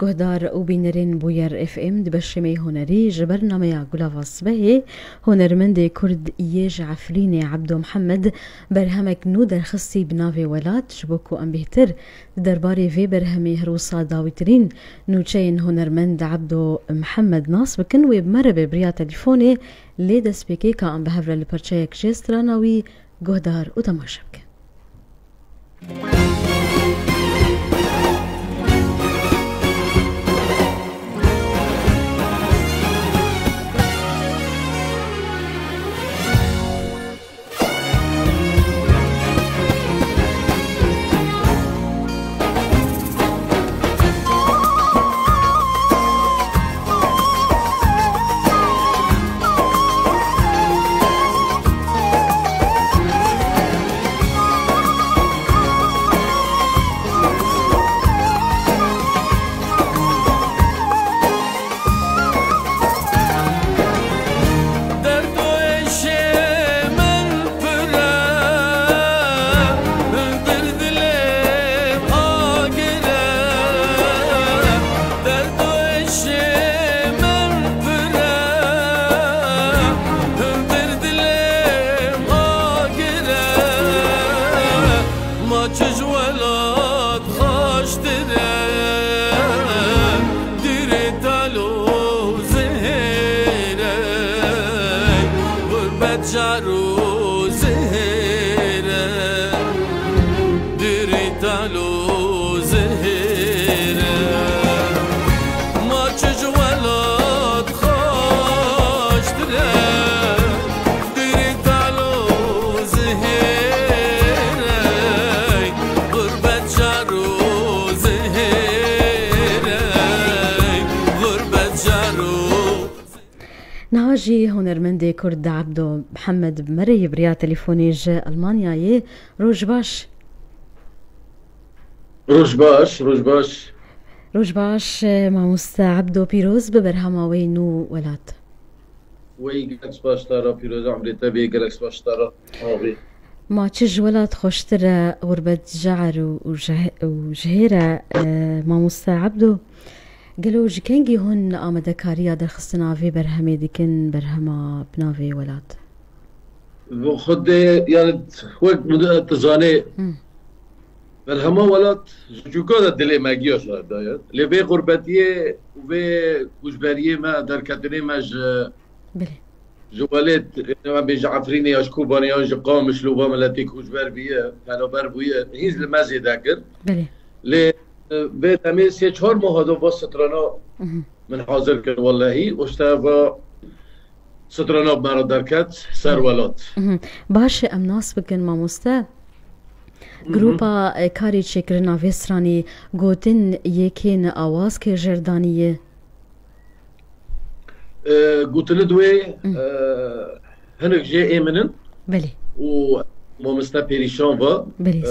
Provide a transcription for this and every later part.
گهدار او بینرین بویر اف ام دبشمه هنری جبرنامه گلاو صبحی هنرمند کرد ایج عفرین عبدو محمد برهمک نو درخصی بناوی ولاد جبوکو ام بهتر درباره وی برهمی هروسا داویترین نوچین هنرمند عبدو محمد ناس بکن و بمره ببریا تلفونه لی دست بکی که ام بهفر لپرچه یک جستراناوی گهدار او تماشا بکن. نواجی هنرمند کرد عبدو محمد بمره بریا تلفونی جه ألمانيا روز باش روز باش ماموستا عبدو پیروز ببرهماوی نو ولاد وی گلکس باش تارا پیروز عمری تبی گلکس باش تارا آبی ما چج ولاد خوشتر غربت جعر وجهيرة ماموستا عبدو قالوا جكنجي هون آمده كاريا درخصنا في برهمي ديكن برهما بنافي ولاد خد يعني وقت مدة تزاني برهما ولاد جوكا دلي ماجيوش داير لبي غربتيه وبي كوجبريه ما دركتني ماج بلي جوالات ما بيج عفريني اشكو باني اج قامش لو باملاتي كوجبر بيه كانوا بربويه هيز المازي ذاكر بلي لي بيت امي سي 4 ماه هذا بس سترانا من حاضر كان والله واشتغل سترانا بمرا دركت سر ولات باش ام ناس بكن ماموستا جروبا كاري تشكرنا فيسراني قوتن يكين اواز كي جردانيه قلت له دوي هنك جاي امنن بلي و ماموستا بيريشون با بلي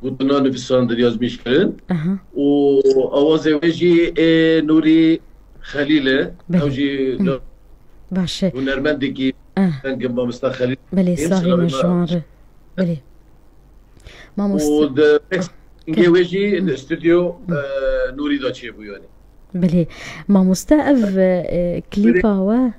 قلت له نفسان درياز مشكلن وأوازي ويجي نوري خليلة أوجي باشه ونرمندكي كان ماموستا خليل بلي صاحي مجوار بلي ماموستا ود ويجي الاستوديو نوري داتشي بوياني بلي ماموستا اف كليبا هو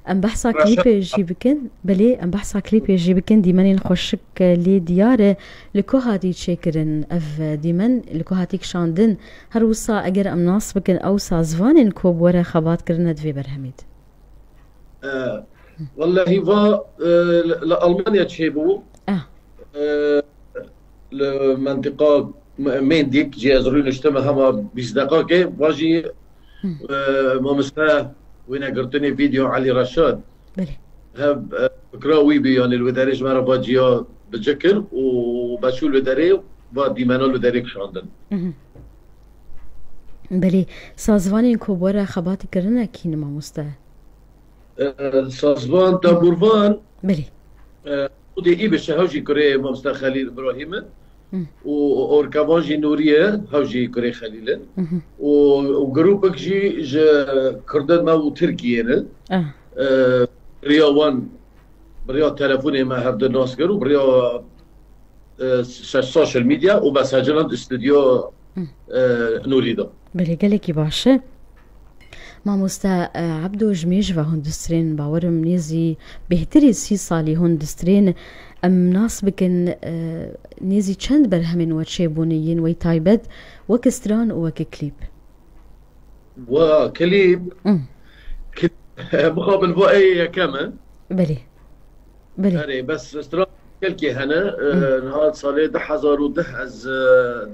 ام بحثا كليب جيبكن بلي ام بحثا كليب جيبكن ديمن نخشك لي ديار لكو هاتي تشكرن اف ديمن لكو هاتيك شاندن هروسا اگر ام ناس بكن او سازوان كوب ورا خبات كرنا دفي برهميد والله فا لألمانيا تشيبو المنطقة مين ديك جي ازرين اجتمع هما 20 دقائق واجي مامستا وين قرتني فيديو علي رشاد بلي هب فكراوي بي يعني الوداريج مرة باجيا بتذكر وبشو الوداري بعد ما الوداري شاندن بلي سازوان كوبورا خباتي كرنا كين ماموستا سازوان تابورفان بلي ودي ايبش هاجي كوري مامستا خليل ابراهيم وأوركابانجي نورية هاوجي كوري خليل وجروبك جي كردن ما وتركيا بريا وان بريا تلفوني ما هبدا ناس قالوا بريا السوشيال ميديا وبس هجران استوديو نريده. بله گلکی باشه. مامۆستا عەبدۆ ژمێژڤە هۆندسترێن باوەرم نێزی بهتری 30 ساڵی هۆندسترێن ئەم ناس بکن نێزی چەند بەرهەمێن وەچێ بوونیین وەی تایبەت وەک ستران و وەک کلیب وكليب مقابل بو اي كمان بله بله يعني بس استرا كلكي هنا نهار صالي 2010 از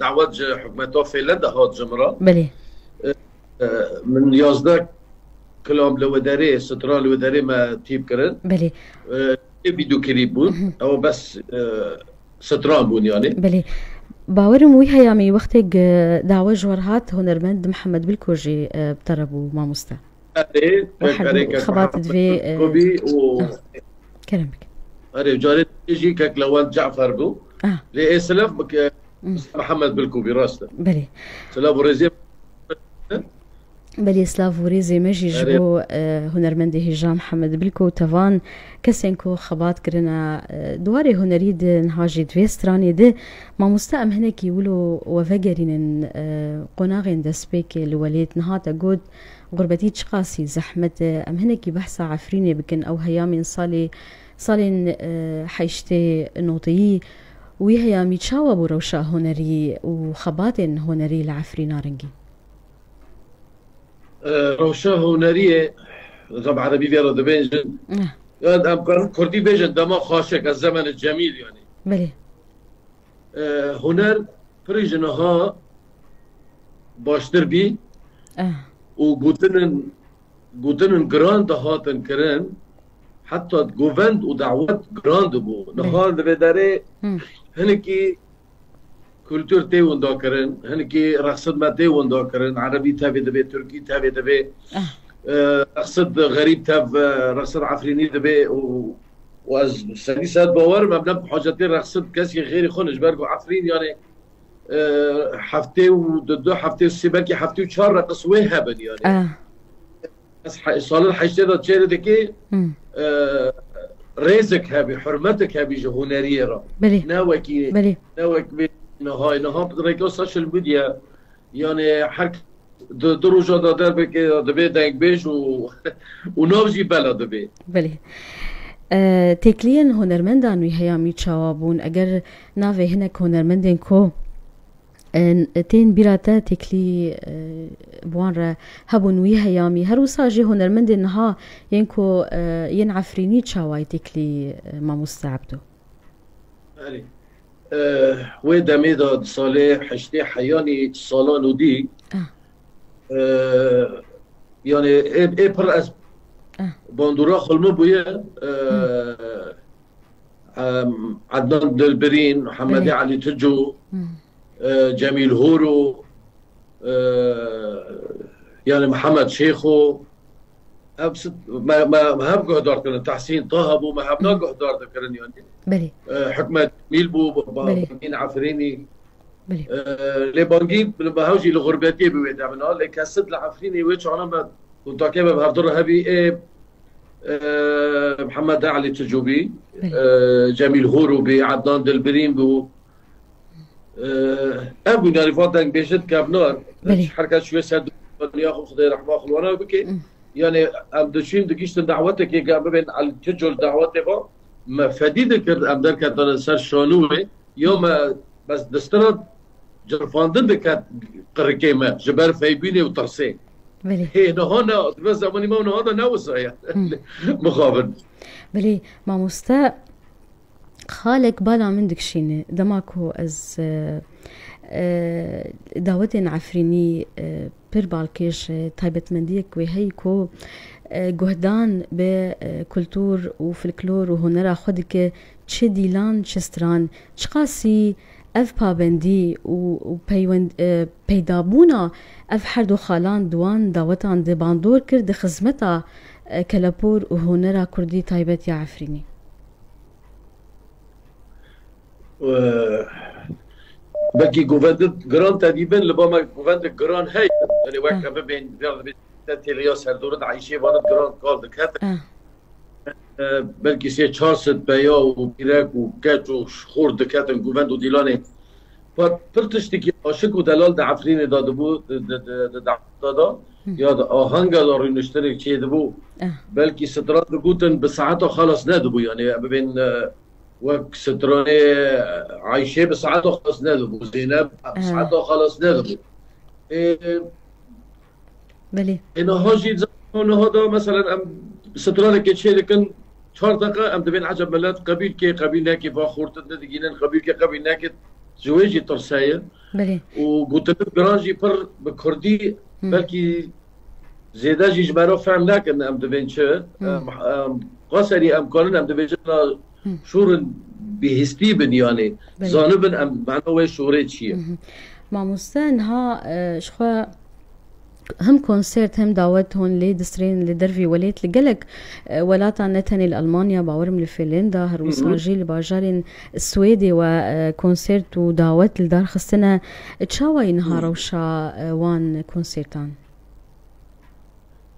دعوت حكومة فنلندا هات جمرة بله من 11 كلام لوداري ستران لوداري ما تيب كرن بله فيديو كليب بون او بس ستران بون يعني بله باورم وی هیامی وقتی دعوه جوار هات هنرمند محمد بالکوجی بتربو ماموستا واحد خبات دوی كوبي و كلامك اري جاري يجي كك لوان جعفر بو لي سلف محمد بالكوبي راسته بله سلام ورزي بلی سلاف و ریزی مجی جبو هنرمندی هجام محمد بالکو تفان کسینکو خبات کرنا دواری هنری ده نهاجی دوی سترانی ده ماموستا ام هنکی ولو وفگرین قناغین دسپیک لولیت نهاتا گود غربتی چقاسی زحمت ام هنکی بحثا عفرینی بکن او هیامین صالین حیشتی نوطیی وی هیامی چاوا بو روشا هنری و خباتین هنری لعفرینا رنگی روشا هنرية طبعا عربي فيرا دبيجن يعني أم كردي بيجن دما خاشك الزمن الجميل يعني بله هنر فريجنها باشتر بي وقوتنن جراند هاتن كرن حتى جوفند ودعوات جراند بو نهار دبي هنكي كولتور تي وندا كرن هنكي رقصد ما تي وندا كرن عربي تابي دبي تركي تابي دبي رقصد غريب تاب رقصد عفريني دبي واز سادسات باور ما بنب حاجتين رقصد كاسي غيري خونش برجو عفرين يعني حفتي ودو حفتي وسيبركي حفتي وشهر رقص وهبن يعني بس صالح حيشتي تشيردكي رزق هابي حرمتك هابي جهوناريه را ناوكي نهاي بدريك السوشيال ميديا يعني حرك دروجة دار بك دبي دانك بيش ونوجي بلا دبي بله تكلين هنرمندان وی هیامی چاوابون اگر ناوی هنک هنرمندین کو تين براتا تكلي بوان را هبون وی هیامی هر وساجي هنرمندین ها ينكو ين عفريني چاواي تكلي ماموستا عبدو ويدا ميدا صالح حشتي حياني صالان ودي يعني ايه بر از باندورا خلمو بويا عدنان دلبرين محمد علي تجو جميل هورو يعني محمد شيخو ابسط ما هبقى هدار كرن تحسين طه بو ما هبنا هدار كرن يعني بلي حكمة ميلبو بين عفريني بلي لي بانجي بهاوجي الغرباتي بويد عمنا لي كاسد العفريني ويتش انا كنت كيف بهدر هبي محمد علي تجوبي جميل هورو بعدنان دلبرين بو ابو ناري فاتن بيشت كابنار حركات شويه سد ياخذ خدي رحمه الله وانا بكي يعني ام دشين دقيشتن دعوتك يا بين على تجول دعوتي ما فديدك ام درك انا سر شانوه يوم بس دسترد جرفاندن دك قركيما جبر فيبيني وطرسي هي هنا بس زماني ما هذا ناوس مخابر بلي ما مستا خالك بالا من دكشين دماكو از داوتين عفريني بير بالكيش تايبت منديك وهيكو جهدان بكولتور وفلكلور وهنرا خودك تشي ديلان تشستران تشقاسي اف بابندي و بيدابونا اف حردو خالان دوان داوتان دي باندور كرد خزمتا كلابور وهنرا كردي تايبت يا عفريني بلكي جوفاندت جران تقريبا لبما جوفاندت جران هاي يعني وقت ما بين تيلياس هالدورة عايشين وانا جران قال دكاتره بلكي سي تشارلز بيا وبيراك وكاتو شخور دكاتره جوفاندو ديلاني پرتشتی عاشق و دلال د عفرین داده بود دادا یا د آهنگ داری نشترک چی دبو بلکی ستران گوتن به ساعت خلاص ندبو یعنی ببین وقت ستران عایشه به ساعت خلاص ندبو زینب به ساعت خلاص ندبو بله اینها جید زمان هذا مثلا ام ستران که چی لکن 4 دقیقه ام دبین عجب ملت قبیل که قبیل نکی با خورت ندگینن قبیل که قبیل نکی زواجي ترسايا بلي وقلت لك برانجي بر بكردي بلكي زيدا جي جبارو فهم لكن ام دبنشا قصري ام كونن ام دبنشا شورن بهستيبن يعني زانبن ام معنوي شوريت شي ما مستنها شخوا هم كونسيرت هم دعوت هون لي دسترين لدرفي وليت لقلك ولاتا نتني الألمانيا باورم لفنلندا هروساجي لباجارين السويدي وكونسيرت ودعوت لدار خستنا تشاوي نهار وشا وان كونسيرتان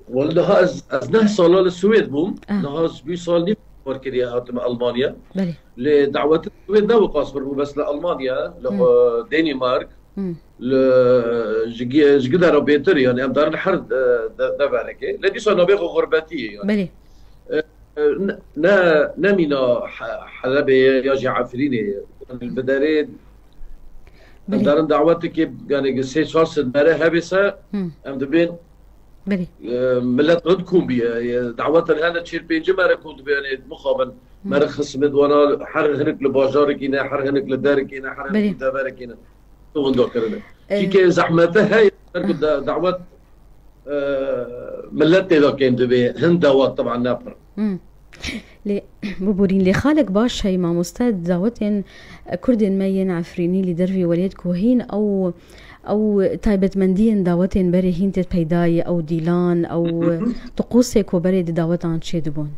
والله از نه سالا السويد بوم نهاز بي سال نيف وركريا هاتم ألمانيا بلي لدعوت السويد دا وقاصبر بس لألمانيا لدنمارك جقدر بيتر يعني ام دار الحرد دبركه لدي صار نبيخ غربتيه يعني بلي نمينا حلبه يا جعفريني البدارين ام دار دعوتك يعني سي صار سدبره هبسه ام دبين بلي ملت ردكم بي دعوت الهنا تشيل بينج ما ركود يعني مخابن مرخص مدوانا حر هنك لباجارك هنا حر هنك لدارك هنا حر هنك لدارك هنا كي زحمته هاي دعوات ملتي ذا كان دبي هند دعوات طبعا نافر لي ببورين لي خالك باش هي ما مستعد دعوتين كردين مين عفريني لدرفي وليد كوهين او تايبت مندين دعوتين بري هينت بيداي او ديلان او طقوسك وبري دعوت عن شيدبون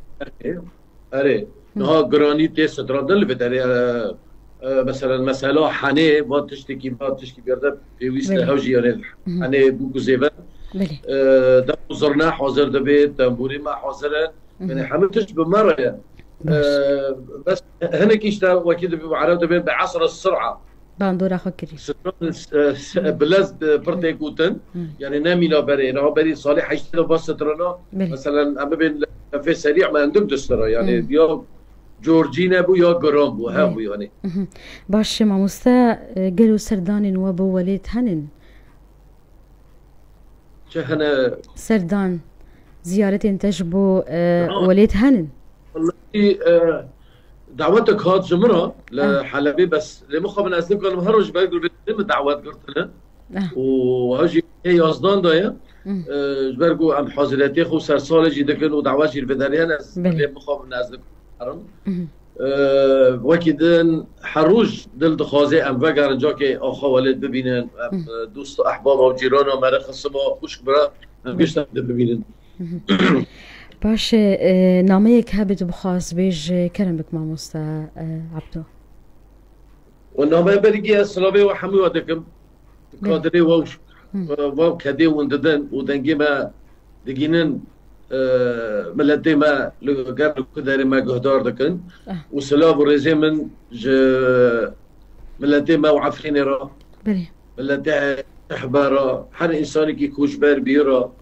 اري نها جرانيتي سترادل بدري مثلا مسألة حني ما تشتكي بيرد بيويست هوجي يعني حني بوكو زيبا ده زرنا حاضر دبيت تنبوري ما حاضره يعني حملتش بمرة بس هنا كيشتا وكيد بعرف دبيت بعصر السرعة باندورا خكري بلاز برتيكوتن يعني نامي لا بري لا بري صالح يشتغل بس سترنا مثلا اما بين في سريع ما عندك دسترا يعني يا جورجينا بو يا جرام بو ها بو يعني باش ما مستا قالوا سردان وابو وليد هنن شهنا سردان زيارة تجبو وليد هنن والله دعوتك هات جمرة لحلبي بس لمخه من أسلم كانوا مهرج بيقول بدهم دعوات قلت له وهجي هي أصدان ضايع جبرجو عم حاضراتي خو سرسال جي دكن ودعوات جي الفدارية ناس لمخه من أسلم حرم وكيدن حروج دل دخازي ام وگر جا که آخا ولد ببینن دوست احباب و جیران و مرخص ما خوش برا هم گشتن ببینن باش ناميك هبت بخاص بيج كرمك مع مستا عبدو والنامه بريجي السلامي وحمي ودكم قادري ووش واو كدي ونددن ودنجي ما دقينن ملتي ما لقارن كداري ما قهدار دكن وسلام ورزي من ملتي ما وعفريني را بلي ملتي احبارا حر انساني كي كوش بار بيرا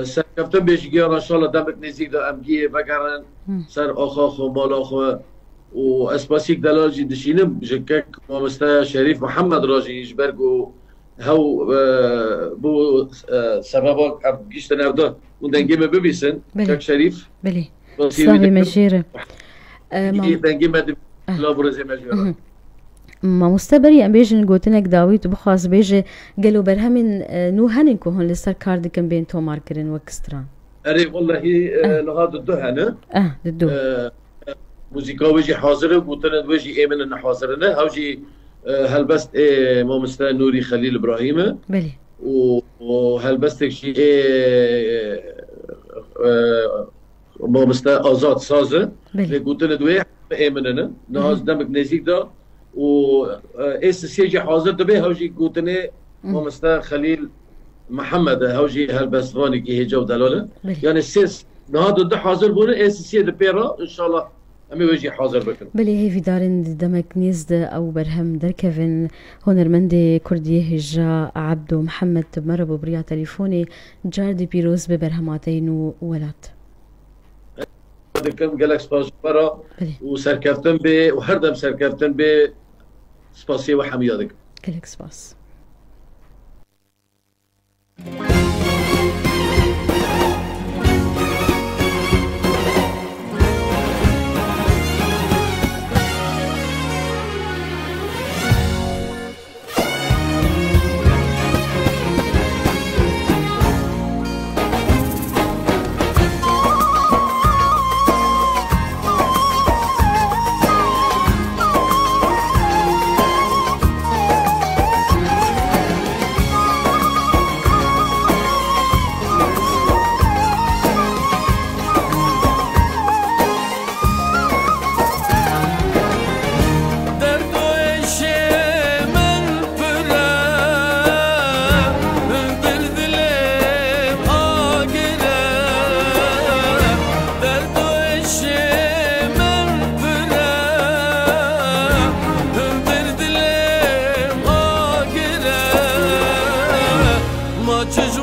سرکفتن بیشگی ان شاء الله دمت نزدیک دا امگی بگرن سر آخا خو مال آخا و اسپاسیک دلال جی دشینم جکک مامستا شریف محمد راجی جبرگو هاو بو سببا گیشت نرده اون دنگی ما ببیسن کک شریف بلی صاحب مجیره دنگی ما لا برزی مجیره ما مستبري ام بيجن قوتنك داويت بخاص بيجي قالوا برهمن نو هنكو هون لسر كاردكن بين تو ماركرين وكستران اري والله لهذا الدهنه ددو موسيقى وجي حاضره قوتنا وجي ايمن ان حاضرنا هاوجي هلبست مامستا نوري خليل ابراهيم بلي وهلبستك شي مامستا ازاد سازه اللي قوتنا دوي ايمننا ناز دمك نزيك دا و اس سيجي حاضر دبي هاوجي قوتني مامستا خليل محمد هاوجي هالبسغاني كي هي جو دلاله يعني السيس نهاد ده حاضر بونه اس سي دبيرا ان شاء الله أمي وجي حاضر بكن بلي هي في دارن دمك نيزد أو برهم دركفن هنرمندي كرديه جا عبدو محمد مربو بريا تليفوني جاردي بيروز ببرهماتين ولات دكم قالك سباس برا وسركفتن بي وهردم سركفتن بي سباسي وحمية دك قالك سباس Just